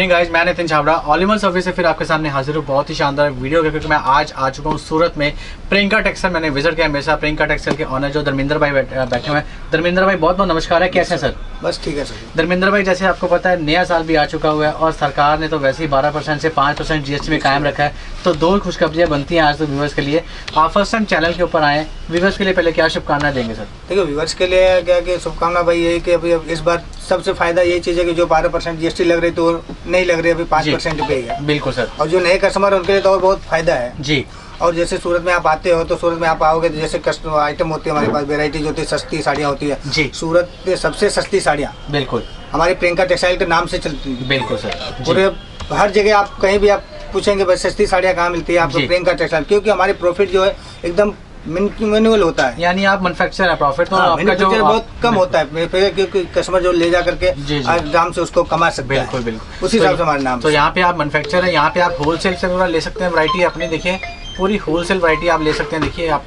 Guys, मैं Nitin Chhabra ऑलिमल service से फिर आपके सामने हाजिर हूँ बहुत ही शानदार वीडियो के, क्योंकि मैं आज आ चुका हूँ सूरत में प्रियंका टेक्सटाइल। मैंने विजिट किया। मेरे साथ प्रियंका टेक्सटाइल के ऑनर जो धर्मेंद्र भाई बैठे हुए हैं। धर्मेंद्र भाई बहुत बहुत नमस्कार है, कैसे हैं सर? बस ठीक है सर। धर्मेंद्र भाई, जैसे आपको पता है नया साल भी आ चुका हुआ है और सरकार ने तो वैसे ही 12% से 5% GST में कायम रखा है, तो दो खुशखबरियाँ बनती हैं आज तो व्यूवर्स के लिए। आप फर्स्ट टाइम चैनल के ऊपर आए, व्यूवर्स के लिए पहले क्या शुभकामनाएं देंगे सर? देखिए, व्यूवर्स के लिए क्या कि शुभकामना भाई यही कि अभी इस बार सबसे फायदा यही चीज़ है कि जो 12% GST लग रही तो नहीं लग रही, अभी 5% पे ही है। बिल्कुल सर। और जो नए कस्टमर उनके लिए तो और बहुत फायदा है जी। और जैसे सूरत में आप आते हो तो सूरत में आप आओगे तो जैसे कस्टमर आइटम होती है हमारे पास, वेराइटी जो होती है, सस्ती साड़ियाँ होती है जी। सूरत में सबसे सस्ती साड़ियाँ बिल्कुल हमारी प्रियंका टेक्सटाइल के नाम से चलती है। बिल्कुल सर। पूरे हर जगह आप कहीं भी आप पूछेंगे भाई सस्ती साड़ियाँ कहाँ मिलती है आपको, प्रियंका टेक्सटाइल, क्योंकि हमारी प्रॉफिट जो है एकदम मिनिमल होता है। यानी आप मैन्युफैक्चर है, प्रॉफिट तो आपका जो बहुत कम होता है, क्योंकि कस्टमर जो ले जा करके आराम से उसको कमा सकते हैं। बिल्कुल बिल्कुल, उसी हिसाब से हमारा नाम। तो यहाँ पे आप मैन्युफैक्चर है, यहाँ पे आप होलसेल से पूरा ले सकते हैं वैरायटी अपनी। देखिए पूरी होलसेल वैरायटी आप ले सकते हैं। देखिए आप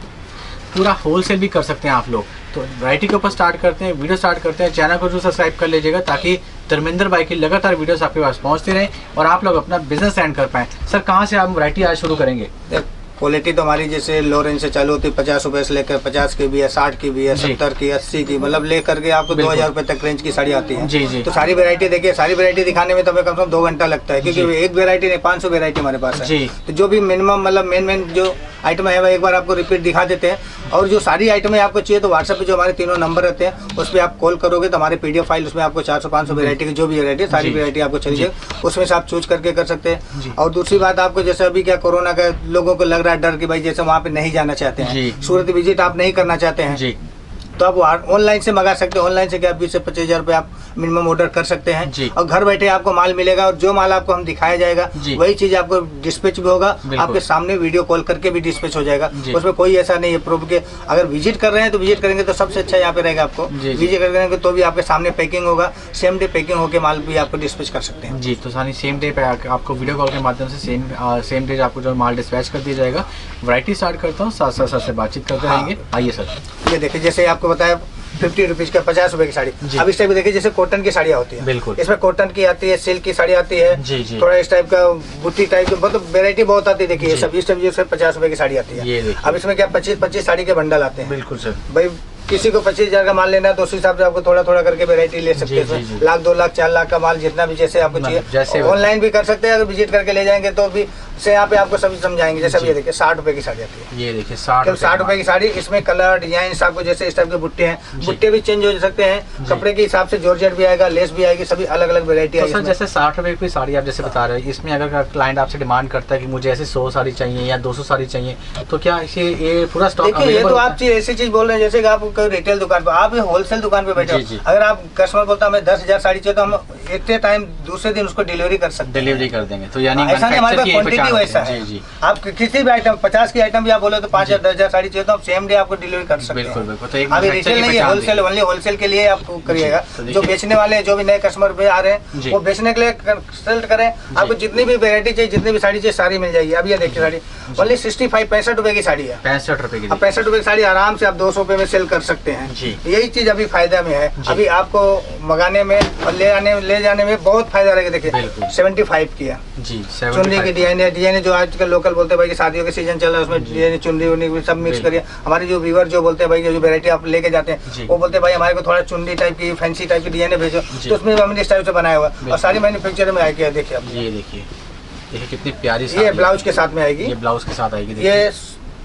पूरा होलसेल भी कर सकते हैं आप लोग। तो वैरायटी के ऊपर स्टार्ट करते हैं, वीडियो स्टार्ट करते हैं। चैनल को जो सब्सक्राइब कर लीजिएगा ताकि धर्मेंद्र भाई की लगातार वीडियोस आपके पास पहुँचती रहे और आप लोग अपना बिजनेस एंड कर पाएँ। सर कहाँ से आप वैरायटी आज शुरू करेंगे? क्वालिटी तो हमारी जैसे लो रेंज से चालू होती है, 50 रुपए से लेकर 50 की भी है, 60 की भी है, 70 की, 80 की, मतलब लेकर के आपको 2000 रुपए तक रेंज की साड़ी आती है। जी जी। तो सारी वैरायटी देखिए, सारी वैरायटी दिखाने में तो हमें कम से कम 2 घंटा लगता है, क्योंकि एक वैरायटी नहीं 500 वैरायटी हमारे पास है। जी। तो जो भी मिनिमम मतलब मेन जो आइटम है वह एक बार आपको रिपीट दिखा देते हैं। और जो सारी आइटमें आपको चाहिए तो व्हाट्सएप पे जो हमारे तीनों नंबर रहते हैं उस पर आप कॉल करोगे तो हमारे PDF फाइल उसमें आपको 400-500 वैरायटी की जो भी वैरायटी सारी वैरायटी आपको चाहिए उसमें से आप चूज करके कर सकते हैं। और दूसरी बात आपको जैसे अभी क्या कोरोना का लोगों को लग रहा है डर कि भाई जैसे वहाँ पे नहीं जाना चाहते हैं, सूरत विजिट आप नहीं करना चाहते हैं, तो आप ऑनलाइन से मंगा सकते हैं। ऑनलाइन से क्या 20 से 25,000 रुपये आप मिनिमम ऑर्डर कर सकते हैं और घर बैठे आपको माल मिलेगा और जो माल आपको हम दिखाया जाएगा वही चीज आपको डिस्पैच भी होगा, आपके सामने वीडियो कॉल करके भी डिस्पैच हो जाएगा। उसमें कोई ऐसा नहीं है प्रूफ के अगर विजिट कर रहे हैं तो विजिट करेंगे तो सबसे अच्छा यहाँ पे रहेगा। आपको विजिट करेंगे तो भी आपके सामने पैकिंग होगा, सेम डे पैकिंग होकर माल भी आपको डिस्पैच कर सकते हैं। जी, तो सारी सेम डे पे आपको वीडियो कॉल के माध्यम से सेम डे आपको जो माल डिस्पैच कर दिया जाएगा। वैरायटी स्टार्ट करता हूँ, साथ से बातचीत करते रहेंगे। आइए सर। ये देखिए, जैसे आपको बताया 50 रुपीज का 50 रुपए की साड़ी। अब इस टाइप देखिए जैसे कॉटन की साड़ियाँ होती है, बिल्कुल इसमें कॉटन की आती है, सिल्क की साड़ी आती है, थोड़ा इस टाइप का बुट्टी टाइप का, मतलब वेरायटी बहुत आती है। देखिए सब इस टाइप जो 50 रुपए की साड़ी आती है। अब इसमें क्या 25 साड़ी के बंडल आते हैं। बिल्कुल सर। भाई किसी को 25,000 का माल लेना है तो उस हिसाब से आपको थोड़ा थोड़ा करके वैरायटी ले सकते हैं। 1 लाख 2 लाख 4 लाख का माल जितना भी जैसे आपको चाहिए ऑनलाइन भी कर सकते हैं। अगर विजिट करके ले जाएंगे तो भी से यहाँ पे आपको सभी समझाएंगे। जैसे ये देखिए 60 रुपए की साड़ी आती है। ये देखिए 60 रुपए की साड़ी, इसमें कलर डिजाइन आपको जैसे इस टाइप के बुट्टे हैं, बुट्टे भी चेंज हो सकते हैं, कपड़े के हिसाब से जॉर्जेट भी आएगा, लेस भी आएगी, सभी अलग अलग वेरायटी आएगी। जैसे 60 रुपए की साड़ी आप जैसे बता रहे हैं, इसमें अगर क्लाइंट आपसे डिमांड करता है कि मुझे ऐसे 100 साड़ी चाहिए या 200 साड़ी चाहिए तो क्या ये पूरा स्टॉक? देखिए ये तो आप ऐसी चीज बोल रहे हैं जैसे आप रिटेल दुकान पर, आप होलसेल दुकान पे बैठे हो, अगर आप कस्टमर बोलता है हमें 10,000 साड़ी चाहिए तो हम एक टाइम दूसरे दिन उसको डिलीवरी कर सकते हैं। डिलीवरी कर देंगे तो यानी ऐसा नहीं, हमारे पास क्वांटिटी वैसा है। आप किसी भी आइटम 50 की आइटम भी आप बोले तो 5,000 10,000 साड़ी चाहिए तो हम सेम डे आपको डिलीवरी कर सकते हैं। बिल्कुल। अभी रिटेल नहीं है, होलसेल, ओनली होलसेल के लिए आपको करिएगा। जो बेचने वाले जो भी नए कस्टमर पे आ रहे हैं वो बेचने के लिए कंसल्ट करें। आपको जितनी भी वेरायटी चाहिए, जितनी भी साड़ी चाहिए सारी मिल जाएगी। अब ये देखिए साड़ी ओनली 65 रुपए की साड़ी है। 65 रुपए की। 65 रुपए की साड़ी आराम से आप 200 रुपए में सेल कर सकते हैं। यही चीज अभी फायदा में है। अभी आपको मंगाने में और ले जाने में बहुत फायदा रहेगा। देखिए 75 की है जी। चुन्नी की डिजाइन जो आजकल लोकल बोलते हैं भाई कि शादियों के सीजन चल रहा है उसमें डिजाइन चुन्नी उन्नी सब मिक्स करिए। हमारे जो व्यूअर जो बोलते हैं भाई जो वेरायटी आप लेके जाते हैं वो बोलते हैं भाई हमारे को थोड़ा चुन्नी टाइप की फैंसी टाइप की डिजाइन भेजो, तो उसमें हमने इस टाइप से बनाया हुआ और सारी मैन्युफैक्चर में आके देखिए आप। ये देखिए देखिए कितनी प्यारी ये साड़ी ब्लाउज के साथ में आएगी, ये ब्लाउज के साथ आएगी। देखिए ये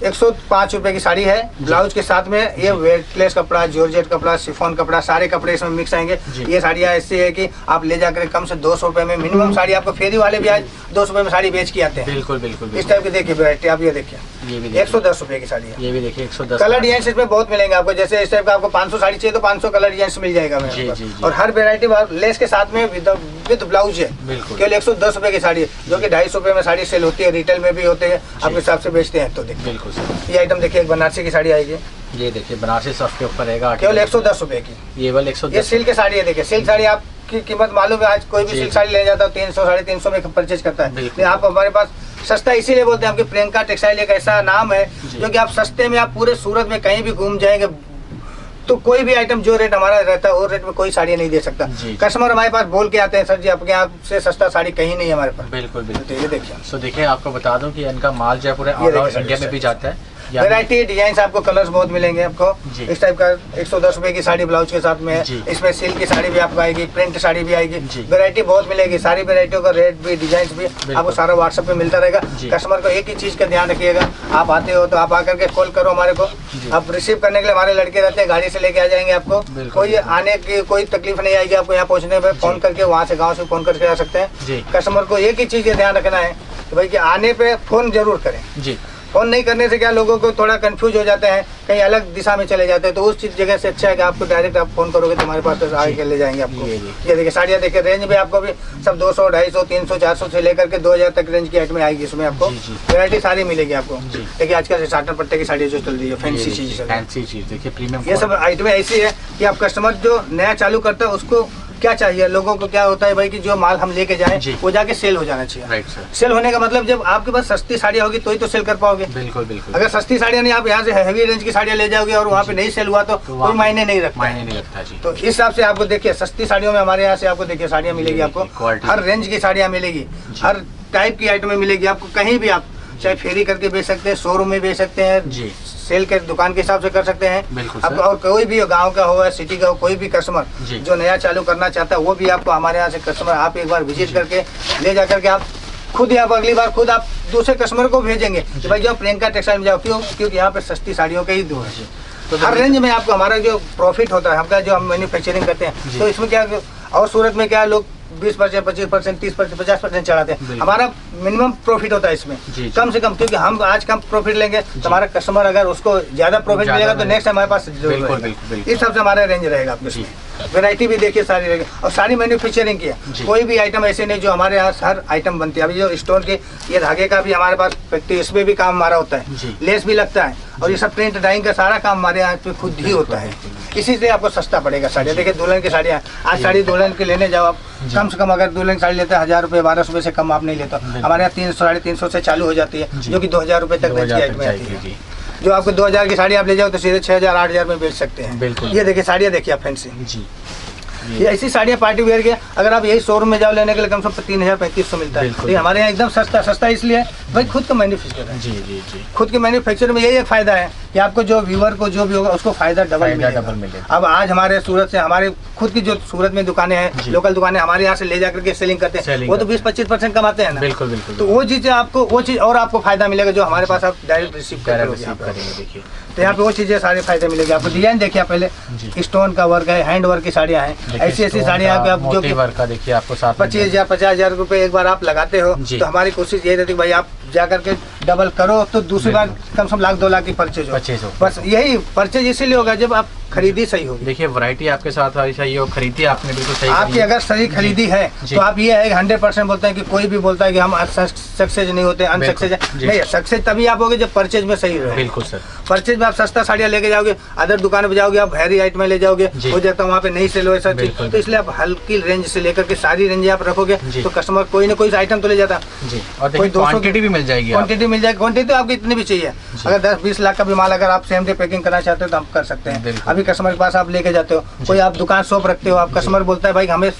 105 रुपए की साड़ी है ब्लाउज के साथ में। ये वेटलेस कपड़ा, जॉर्जेट कपड़ा, शिफॉन कपड़ा, सारे कपड़े इसमें मिक्स आएंगे। ये साड़ियाँ ऐसी है कि आप ले जाकर कम से 200 रुपए में मिनिमम साड़ी आपको, फेरी वाले भी आज 200 रुपए में साड़ी बेच के आते हैं। बिल्कुल बिल्कुल इस टाइप की देखिए वैरायटी, आप ये देखिए, ये भी 110 रुपए की साड़ी है। ये भी देखिए 110। कलर डिजाइन इसमें बहुत मिलेंगे आपको, जैसे इस टाइप का आपको 500 साड़ी चाहिए तो 500 कलर डिजाइन मिल जाएगा मेरे पास। और हर वेरायटी लेस के साथ में विद ब्लाउज है। केवल 110 रुपए की साड़ी है, जो कि 250 रुपए में साड़ी सेल होती है, रिटेल में भी होते हैं, आपके हिसाब से बेचते हैं। तो देखिए बिल्कुल सर, ये आइटम देखिए, एक बनारसी की साड़ी आएगी। ये देखिए बनारसी सॉफ्ट के ऊपर रहेगा, केवल 110 रुपए की। ये वाला 110। ये सिल्क की साड़ी है। देखिए सिल्क साड़ी आपकी कीमत मालूम है, आज कोई भी सिल्क साड़ी ले जाता है 300 350 में परचेज करता है। लेकिन आप हमारे पास सस्ता इसीलिए बोलते हैं, आपकी प्रियंका टेक्सटाइल एक ऐसा नाम है जो कि आप सस्ते में, आप पूरे सूरत में कहीं भी घूम जाएंगे तो कोई भी आइटम जो रेट हमारा रहता है वो रेट में कोई साड़ी नहीं दे सकता। कस्टमर हमारे पास बोल के आते हैं, सर जी आपके यहाँ से सस्ता साड़ी कहीं नहीं है हमारे पास। बिल्कुल बिल्कुल। ये देखिए, सो देखिए आपको बता दूं कि इनका माल जो है पूरे ऑल ओवर इंडिया में भी जाता है। वैरायटी डिजाइन आपको कलर्स बहुत मिलेंगे आपको। इस टाइप का 110 रुपए की साड़ी ब्लाउज के साथ में है। इसमें सिल्क की साड़ी भी आपको आएगी, प्रिंट साड़ी भी आएगी, वैरायटी बहुत मिलेगी। सारी वैरायटियों का रेट भी, डिजाइन भी आपको सारा व्हाट्सएप पे मिलता रहेगा। कस्टमर को एक ही चीज का ध्यान रखिएगा, आप आते हो तो आप आकर के कॉल करो हमारे को। आप रिसीव करने के लिए हमारे लड़के रहते हैं, गाड़ी से लेके आ जाएंगे आपको। कोई आने की कोई तकलीफ नहीं आएगी आपको यहाँ पहुँचने में। फोन करके वहाँ से, गाँव से फोन करके आ सकते हैं। कस्टमर को एक ही चीज का ध्यान रखना है कि भाई कि आने पे फोन जरूर करें। जी, फोन नहीं करने से क्या लोगों को थोड़ा कंफ्यूज हो जाते हैं, कहीं अलग दिशा में चले जाते हैं। तो उस चीज जगह से अच्छा है कि आपको डायरेक्ट आप फोन करोगे तो हमारे पास तो आगे ले जाएंगे आपको। ये देखिए साड़ियाँ देखिए, रेंज भी आपको भी सब 200, 250, 300, 400 से लेकर के 2000 तक रेंज की आइटम आएगी। इसमें आपको वैरायटी सारी मिलेगी आपको। देखिए आजकल साटन पट्टे की साड़ी जो चल रही है, फैंसी चीज, फैंसी चीज देखिए, प्रीमियम। ये सब आइटमें ऐसी है कि आप कस्टमर जो नया चालू करता है उसको क्या चाहिए, लोगों को क्या होता है भाई कि जो माल हम लेके जाएं वो जाके सेल हो जाना चाहिए। Right sir. सेल होने का मतलब जब आपके पास सस्ती साड़ियाँ होगी तो ही तो सेल कर पाओगे। बिल्कुल बिल्कुल। अगर सस्ती साड़ियाँ नहीं, आप यहाँ से हैवी रेंज की साड़ियाँ ले जाओगे और वहाँ पे नहीं सेल हुआ तो कोई मायने नहीं रखता जी। तो इस हिसाब से आपको देखिए सस्ती साड़ियों में हमारे यहाँ से आपको देखिए साड़ियाँ मिलेगी आपको, हर रेंज की साड़ियाँ मिलेगी, हर टाइप की आइटमें मिलेगी आपको। कहीं भी आप चाहे फेरी करके बेच सकते हैं, शोरूम में बेच सकते हैं, सेल के दुकान के हिसाब से कर सकते हैं आपको। और कोई भी गांव का हो या सिटी का हो, कोई भी कस्टमर जो नया चालू करना चाहता है वो भी आपको हमारे यहाँ से कस्टमर आप एक बार विजिट करके ले जा करके आप खुद, आप अगली बार खुद आप दूसरे कस्टमर को भेजेंगे कि भाई जो प्रियंका टेक्सटाइल में जाओ। क्यों? क्योंकि यहाँ पे सस्ती साड़ियों के ही दो है। तो हर रेंज में आपको हमारा जो प्रॉफिट होता है, हमका जो हम मैन्युफैक्चरिंग करते हैं, तो इसमें क्या और सूरत में क्या लोग 20%, 25%, 30%, 50% चढ़ाते हैं। हमारा मिनिमम प्रॉफिट होता है इसमें कम से कम, क्योंकि हम आज कम प्रॉफिट लेंगे तो हमारा कस्टमर अगर उसको ज्यादा प्रॉफिट मिलेगा तो नेक्स्ट हमारे पास इस सबसे हमारा रेंज रहेगा आपको। वैरायटी भी देखिए सारी रहेगी और सारी मैन्युफैक्चरिंग की है। कोई भी आइटम ऐसे नहीं जो हमारे यहाँ हर आइटम बनती है। अभी जो स्टोन के ये धागे का भी हमारे पास फैक्ट्री, इसमें भी काम हमारा होता है, लेस भी लगता है और ये सब प्रिंट डाइंग का सारा काम हमारे यहाँ पे खुद ही होता है। इसी से आपको सस्ता पड़ेगा साड़ियाँ। देखिए दुल्हन की साड़ियाँ, आज साड़ी दुल्हन के लेने जाओ आप, कम से कम अगर दुल्हन की साड़ी लेते हैं 1000 रुपये, 1200 रुपये से कम आप नहीं लेते। हमारे यहाँ 300, 350 से चालू हो जाती है, जो कि 2000 रुपये तक रेंज की आइटमें आती है। जो आपको 2000 की साड़ी आप ले जाओ तो सीधे 6000, 8000 में बेच सकते हैं। ये देखिए साड़ियाँ देखिए आप फैंसी, ये ऐसी साड़ियाँ पार्टी वेयर की, अगर आप यही शोरूम में जाओ लेने के लिए कम से कम 3000-3500 मिलता है। लेकिन हमारे यहाँ एकदम सस्ता इसलिए भाई खुद का मैन्युफैक्चर है। जी। खुद के मैन्युफैक्चर में यही एक फायदा है कि आपको जो व्यूअर को जो भी होगा उसको फायदा डबल मिलेगा। अब आज हमारे सूरत से, हमारे खुद की जो सूरत में दुकानें हैं, लोकल दुकानें हमारे यहाँ से ले जाकर के सेलिंग करते हैं, वो तो 20-25% कमाते हैं ना। बिल्कुल। तो वो चीज़ आपको, वो चीज़ और आपको फायदा मिलेगा जो हमारे पास आप डायरेक्ट रिसीव करेंगे। देखिए तो यहाँ पे वो चीज़ें सारे फायदे मिलेंगे आपको। डिजाइन देखिए पहले, स्टोन का वर्क है, हैंड वर्क की साड़ियाँ हैं, ऐसी साड़ियाँ आप जो कि वर्क का देखिए आपको 25,000, 50,000 रुपये एक बार आप लगाते हो तो हमारी कोशिश यही रहती है भाई आप जा करके डबल करो तो दूसरी बार कम से कम 1-2 लाख की परचेज हो। बस यही परचेज इसीलिए होगा जब आप खरीदी सही होगी। देखिए वैरायटी आपके साथ सही हो, खरीदी आपने बिल्कुल सही, आपकी अगर सही खरीदी है तो आप ये है 100% बोलते हैं कि कोई भी बोलता है कि हम सक्सेस नहीं होते, अनसक्सेस नहीं, सक्सेस तभी आप होगे जब परचेज में सही रहे। बिल्कुल सर। परचेज में आप सस्ता साड़ियाँ लेके जाओगे, अदर दुकान पे जाओगे आप हैवी आइटम ले जाओगे, हो जाता है वहाँ पे नहीं सेल हो ऐसा चीज। तो इसलिए आप हल्की रेंज से लेकर के सारी रेंज आप रखोगे तो कस्टमर कोई ना कोई आइटम तो ले जाता है। और कोई क्वांटिटी भी मिल जाएगी, क्वांटिटी तो आपको इतनी भी चाहिए। अगर 10-20 लाख का भी माल अगर आप सेम डे पैकिंग करना चाहते हो तो आप कर सकते हैं। अभी कस्टमर के पास आप लेके जाते हो, कोई आप दुकान शॉप रखते हो, आप कस्टमर बोलता है भाई हमें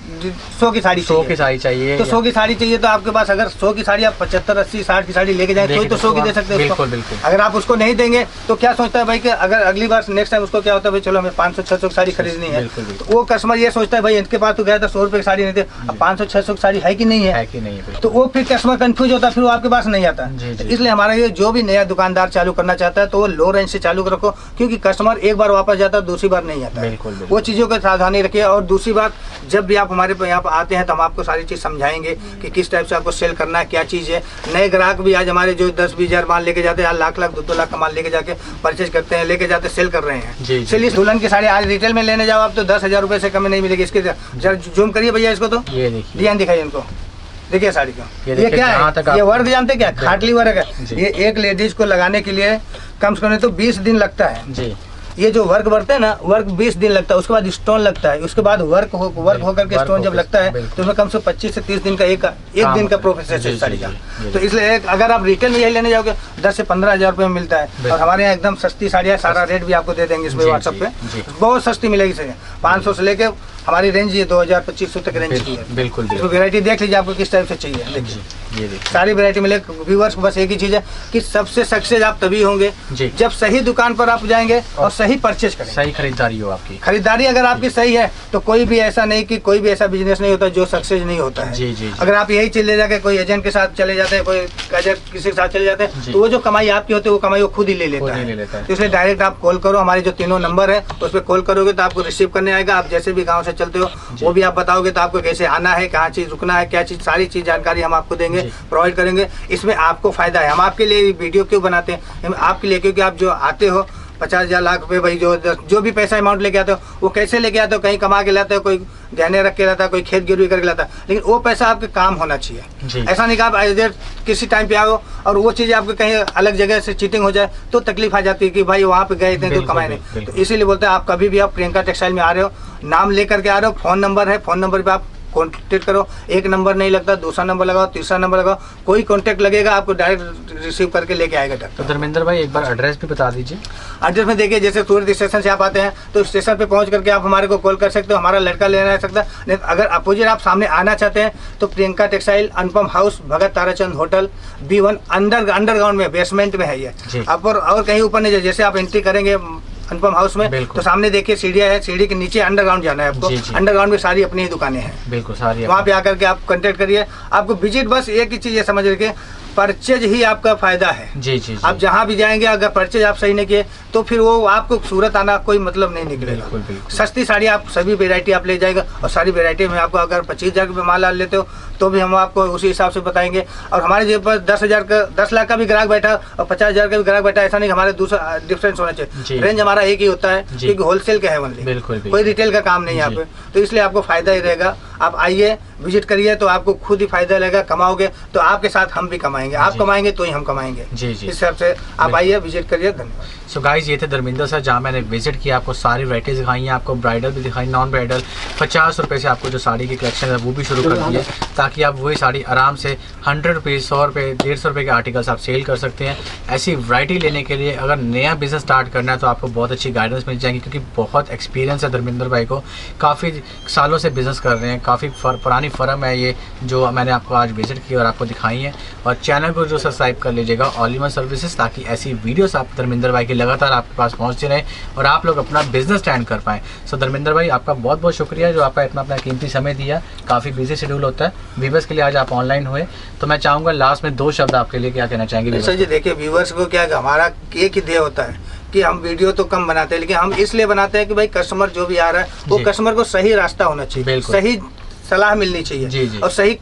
100 की साड़ी 100 की साड़ी चाहिए, तो 100 की साड़ी चाहिए तो आपके पास अगर 100 की साड़ी आप 75, 80, 60 की साड़ी लेके जाए तो 100 की दे सकते हैं। बिल्कुल बिल्कुल। अगर आप उसको नहीं देंगे तो क्या सोचता है भाई कि अगर अगली बार नेक्स्ट टाइम उसको क्या होता है भाई चलो हमें 500, 600 की साड़ी खरीदनी है, तो वो कस्टमर ये सोचता है भाई इनके पास तो गया था 100 रुपये की साड़ी नहीं थे, अब 500, 600 की साड़ी है कि नहीं है, तो वो फिर कस्टमर कंफ्यूज होता है, फिर वो आपके पास नहीं आता। इसलिए हमारा ये जो भी नया दुकानदार चालू करना चाहता है तो वो लो रेंज से चालू रखो, क्योंकि कस्टमर एक बार वापस जाता है दूसरी बार नहीं आता है। वो चीज़ों का सावधानी रखिए। और दूसरी बात, जब भी आप हमारे यहाँ पर आते हैं तो हम आपको सारी चीज़ समझाएंगे कि किस टाइप से आपको सेल करना है, क्या चीज़ है। नए ग्राहक भी आज हमारे जो 10-20 हज़ार माल लेके जाते हैं, आज लाख 2-2 लाख का माल लेके जाके परचेज करते हैं, लेके जाते सेल कर रहे हैं। चलिए दुल्हन की साड़ी आज रिटेल में लेने जाओ आप तो 10,000 रुपये से कम नहीं मिलेगी। इसके जरा जूम करिए भैया इसको, तो ये देखिए, ध्यान दिखाइए इनको, देखिए साड़ी को, ये क्या है, ये वर्क जानते क्या, खाटली वर्क है। ये एक लेडीज को लगाने के लिए कम से कम तो 20 दिन लगता है जी। ये जो वर्क बढ़ता है ना, वर्क 20 दिन लगता है, उसके बाद स्टोन लगता है, उसके बाद वर्क होकर के स्टोन जब लगता है तो उसमें कम से 25 से 30 दिन का एक दिन का प्रोसेस है साड़ी का। तो इसलिए अगर आप रिटेल में यही लेने जाओगे 10 से 15,000 रुपये में मिलता है। और हमारे यहाँ एकदम सस्ती साड़ियाँ, सारा रेट भी आपको दे देंगे इसमें व्हाट्सएप पे, बहुत सस्ती मिलेगी सर। 500 से लेके हमारी रेंज ये 2000-2500 तक रेंज की है। बिल्कुल। इसमें वेरायटी देख लीजिए आपको किस टाइप से चाहिए। देखिए ये देखिए सारी वेरायटी मिले। व्यूअर्स को बस एक ही चीज़ है कि सबसे सक्सेस आप तभी होंगे जब सही दुकान पर आप जाएंगे और सही परचेज करेंगे, सही खरीदारी हो आपकी। खरीदारी अगर आपकी सही है तो कोई भी ऐसा नहीं कि कोई भी ऐसा बिजनेस नहीं होता जो सक्सेस नहीं होता है। जी। अगर आप यही चीज ले जाके कोई एजेंट के साथ चले जाते हैं, कोई एजेंट किसी के साथ चले जाते हैं, तो वो जो कमाई आपकी होती है वो कमाई वो खुद ही ले लेता है। तो इसलिए डायरेक्ट आप कॉल करो, हमारे जो तीनों नंबर है उस पर कॉल करोगे तो आपको रिसीव करने आएगा। आप जैसे भी गाँव से चलते हो वो भी आप बताओगे तो आपको कैसे आना है, कहाँ चीज रुकना है, क्या चीज, सारी चीज जानकारी हम आपको देंगे, प्रोवाइड करेंगे। इसमें आपको फायदा है। हम आपके लिए वीडियो क्यों बनाते हैं, हम आपके लिए, क्योंकि आप जो आते हो 50,000 लाख रुपए भाई जो भी पैसा अमाउंट लेके आते हो वो कैसे लेके आते हो, कहीं कमा के लाते हो, कोई गहने रख के लाता है, कोई खेत गिरवी करके लाता है, लेकिन वो पैसा आपके काम होना चाहिए। ऐसा नहीं कि आप इधर किसी टाइम पे आओ और वो चीज़ आपको कहीं अलग जगह से चीटिंग हो जाए तो तकलीफ आ जाती है कि भाई वहाँ पे गए इतने दूर कमाए नहीं। तो इसीलिए बोलते हैं आप कभी भी आप प्रियंका टेक्सटाइल में आ रहे हो, नाम लेकर के आ रहे हो, फ़ोन नंबर है, फ़ोन नंबर पर आप कॉन्टेक्ट करो। एक नंबर नहीं लगता, दूसरा नंबर लगाओ, तीसरा नंबर लगाओ, कोई कॉन्टेक्ट लगेगा आपको डायरेक्ट रिसीव करके लेके आएगा डॉक्टर। तो धर्मेंद्र भाई एक बार एड्रेस भी बता दीजिए। एड्रेस में देखिए, जैसे सूरत स्टेशन से आप आते हैं तो स्टेशन पे पहुंच करके आप हमारे को कॉल कर सकते हो, हमारा लड़का लेना आ सकता है। नहीं अगर अपोजिट आप सामने आना चाहते हैं तो प्रियंका टेक्सटाइल, अनुपम हाउस, भगत ताराचंद होटल, B1 अंडरग्राउंड में, बेसमेंट में है ये। अब और कहीं ऊपर नहीं, जैसे आप एंट्री करेंगे अनुपम हाउस में तो सामने देखिए सीढ़ियाँ है, सीढ़ी के नीचे अंडरग्राउंड जाना है आपको। अंडरग्राउंड में सारी अपनी ही दुकानें हैं, बिल्कुल सारी। वहाँ पे आकर के आप कांटेक्ट करिए। आपको विजिट बस एक ही चीज़ ये समझ रखिए, परचेज ही आपका फायदा है। जी। आप जहाँ भी जाएंगे अगर परचेज आप सही नहीं किए तो फिर वो आपको सूरत आना कोई मतलब नहीं निकलेगा। बिल्कुल। सस्ती साड़ी आप सभी वेरायटी आप ले जाएगा और सारी वेरायटी में आपको अगर 25,000 रुपये माल लेते हो तो भी हम आपको उसी हिसाब से बताएंगे। और हमारे जेब पर 10 लाख का भी ग्राहक बैठा और 50,000 का भी ग्राहक बैठा, ऐसा नहीं हमारे दूसरा डिफरेंस होना चाहिए। रेंज हमारा एक ही होता है क्योंकि होलसेल का है ओनली, बिल्कुल कोई रिटेल का काम नहीं है यहाँ पे। तो इसलिए आपको फायदा ही रहेगा। आप आइए, विजिट करिए तो आपको खुद ही फायदा लगेगा। कमाओगे तो आपके साथ हम भी कमाएंगे, आप कमाएंगे तो ही हम कमाएंगे। जी। इस हिसाब से आप आइए, विजिट करिए। धन्यवाद। सो गाइस, ये थे धर्मेंद्र सर, जहाँ मैंने विजिट किया, आपको सारी वैराइटीज दिखाई हैं, आपको ब्राइडल भी दिखाई, नॉन ब्राइडल। 50 रुपये से आपको जो साड़ी की कलेक्शन है वो भी शुरू कर दी है, ताकि आप वही साड़ी आराम से 100 रुपये, 100 रुपये, 150 रुपये के आर्टिकल्स आप सेल कर सकते हैं। ऐसी वैरायटी लेने के लिए अगर नया बिजनेस स्टार्ट करना है तो आपको बहुत अच्छी गाइडेंस मिल जाएगी, क्योंकि बहुत एक्सपीरियंस है धर्मेंद्र भाई को, काफ़ी सालों से बिजनेस कर रहे हैं, काफ़ी पुरानी फर्म है ये जो मैंने आपको आज विजिट की और आपको दिखाई है। और चैनल को जो सब्सक्राइब कर लीजिएगा, ऑल इन वन सर्विसेज, ताकि ऐसी वीडियोस आप धर्मेंद्र भाई की लगातार आपके पास पहुंचते रहे और आप लोग अपना बिजनेस स्टैंड कर पाएँ। सो धर्मेंद्र भाई, आपका बहुत बहुत शुक्रिया जो आपका इतना अपना कीमती समय दिया। काफ़ी बिजी शेड्यूल होता है व्यूवर्स के लिए, आज आप ऑनलाइन हुए, तो मैं चाहूँगा लास्ट में 2 शब्द आपके लिए क्या कहना चाहेंगे? सर जी देखिए, व्यूवर्स को क्या हमारा एक ही ध्येय होता है कि हम वीडियो तो कम बनाते हैं, लेकिन हम इसलिए बनाते हैं कि भाई कस्टमर जो भी आ रहा है वो कस्टमर को सही रास्ता होना चाहिए, सही सलाह मिलनी चाहिए और सही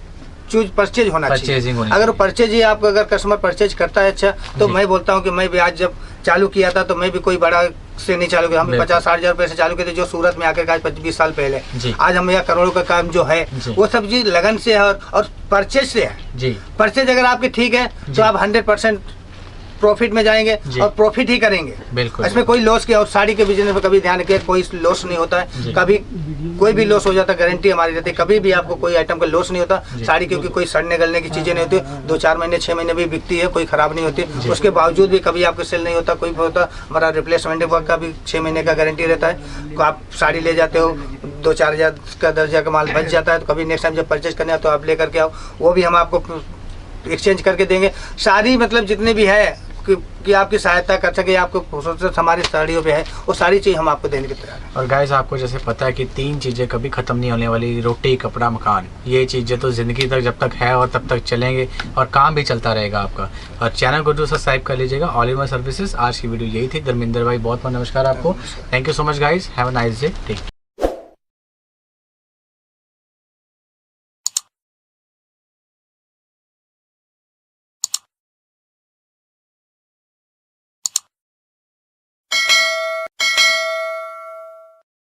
चूज परचेज होना चाहिए। अगर परचेज ही आप अगर कस्टमर परचेज करता है अच्छा, तो मैं बोलता हूँ कि मैं भी आज जब चालू किया था तो मैं भी कोई बड़ा से नहीं चालू किया, हम 50-60 हज़ार रुपये से चालू किए थे, जो सूरत में आकर आज 25 साल पहले। आज हम यहाँ करोड़ों का काम जो है वो सब चीज लगन से है और परचेज से है। परचेज अगर आपकी ठीक है तो आप 100% प्रॉफिट में जाएंगे जी। और प्रॉफिट ही करेंगे, बिल्कुल। इसमें कोई लॉस की, और साड़ी के बिजनेस में कभी ध्यान रखिए कोई लॉस नहीं होता जी। है, कभी कोई भी लॉस हो जाता है, गारंटी हमारी रहती है, कभी भी आपको कोई आइटम का लॉस नहीं होता जी। साड़ी, क्योंकि कोई सड़ने गलने की चीजें नहीं होती, 2-4 महीने 6 महीने भी बिकती है, कोई खराब नहीं होती, उसके बावजूद भी कभी आपको सेल नहीं होता, कोई होता हमारा रिप्लेसमेंट का भी 6 महीने का गारंटी रहता है। तो आप साड़ी ले जाते हो 2-4 हज़ार का 10 हज़ार का माल बच जाता है, तो कभी नेक्स्ट टाइम जब परचेज करना है तो आप लेकर के आओ, वो भी हम आपको एक्सचेंज करके देंगे। सारी मतलब जितने भी है कि आपकी सहायता कर सके, आपको खूबसूरत हमारी साड़ियों पे है, वो सारी चीज़ हम आपको देने के तैयार हैं। और गाइस आपको जैसे पता है कि 3 चीज़ें कभी ख़त्म नहीं होने वाली, रोटी, कपड़ा, मकान, ये चीज़ें तो ज़िंदगी तक जब तक है और तब तक चलेंगे और काम भी चलता रहेगा आपका। और चैनल को सब्सक्राइब कर लीजिएगा। All in one services. आज की वीडियो यही थी। धर्मेंद्र भाई बहुत बहुत नमस्कार आपको। Thank you so much guys, have a nice day, take care.